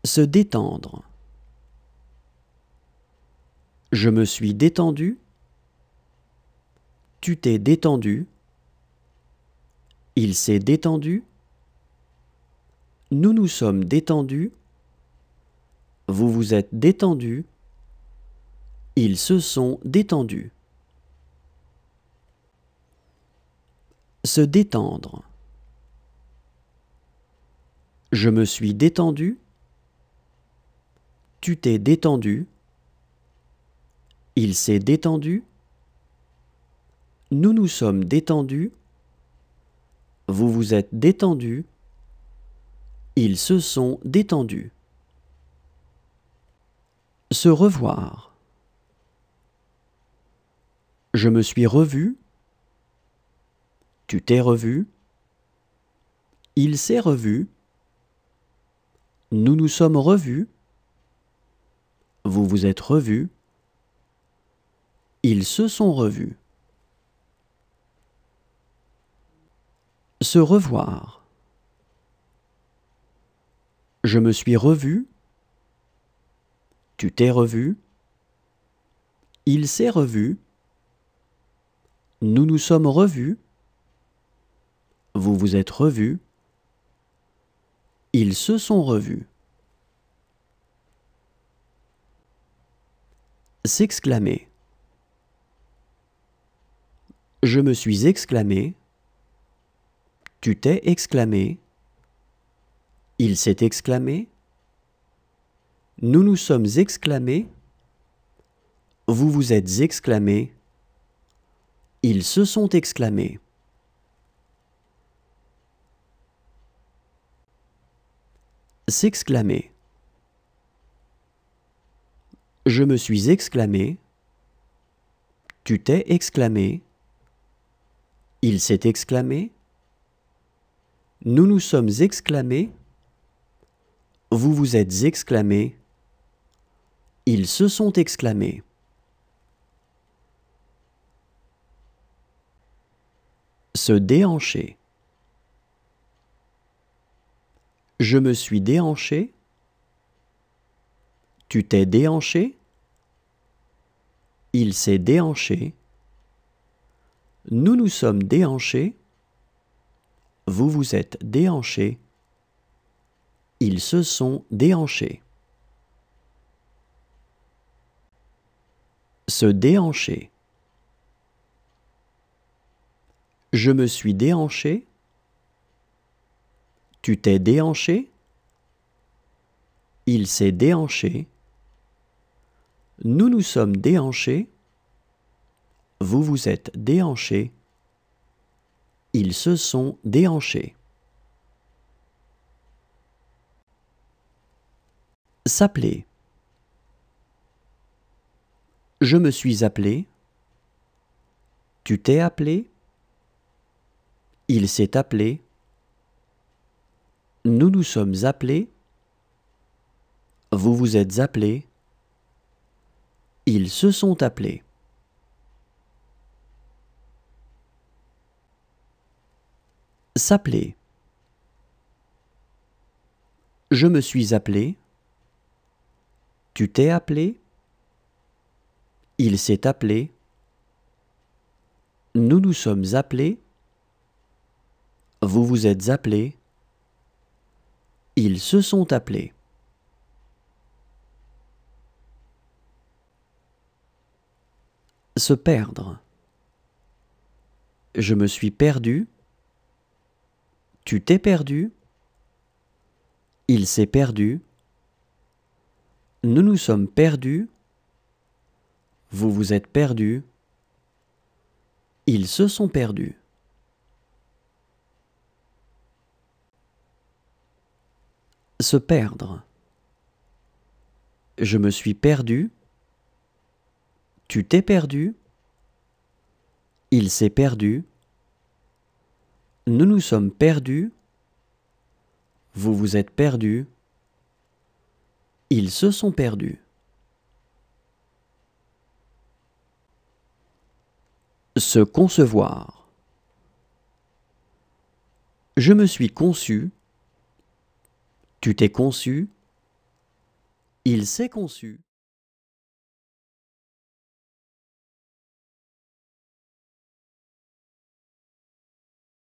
Se détendre. Je me suis détendu. Tu t'es détendu. Il s'est détendu. Nous nous sommes détendus. Vous vous êtes détendu. Ils se sont détendus. Se détendre. Je me suis détendu. Tu t'es détendu. Il s'est détendu. Nous nous sommes détendus. Vous vous êtes détendu. Ils se sont détendus. Se revoir. Je me suis revu. Tu t'es revu. Il s'est revu. Nous nous sommes revus. Vous vous êtes revus. Ils se sont revus. Se revoir. Je me suis revu. Tu t'es revu. Il s'est revu. Nous nous sommes revus. Vous vous êtes revus. Ils se sont revus. S'exclamer. Je me suis exclamé. Tu t'es exclamé. Il s'est exclamé. Nous nous sommes exclamés. Vous vous êtes exclamés. Ils se sont exclamés. S'exclamer. Je me suis exclamé. Tu t'es exclamé. Il s'est exclamé. Nous nous sommes exclamés. Vous vous êtes exclamés. Ils se sont exclamés. Se déhancher. Je me suis déhanché. Tu t'es déhanché. Il s'est déhanché. Nous nous sommes déhanchés. Vous vous êtes déhanchés. Ils se sont déhanchés. Se déhancher. Je me suis déhanché. Tu t'es déhanché. Il s'est déhanché. Nous nous sommes déhanchés. Vous vous êtes déhanchés. Ils se sont déhanchés. S'appeler. Je me suis appelé. Tu t'es appelé. Il s'est appelé. Nous nous sommes appelés. Vous vous êtes appelés. Ils se sont appelés. S'appeler. Je me suis appelé. Tu t'es appelé. Il s'est appelé. Nous nous sommes appelés. Vous vous êtes appelés. Ils se sont appelés. Se perdre. Je me suis perdu. Tu t'es perdu. Il s'est perdu. Nous nous sommes perdus. Vous vous êtes perdus. Ils se sont perdus. Se perdre. Je me suis perdu. Tu t'es perdu. Il s'est perdu. Nous nous sommes perdus. Vous vous êtes perdus. Ils se sont perdus. Se concevoir. Je me suis conçu. Tu t'es conçu. Il s'est conçu.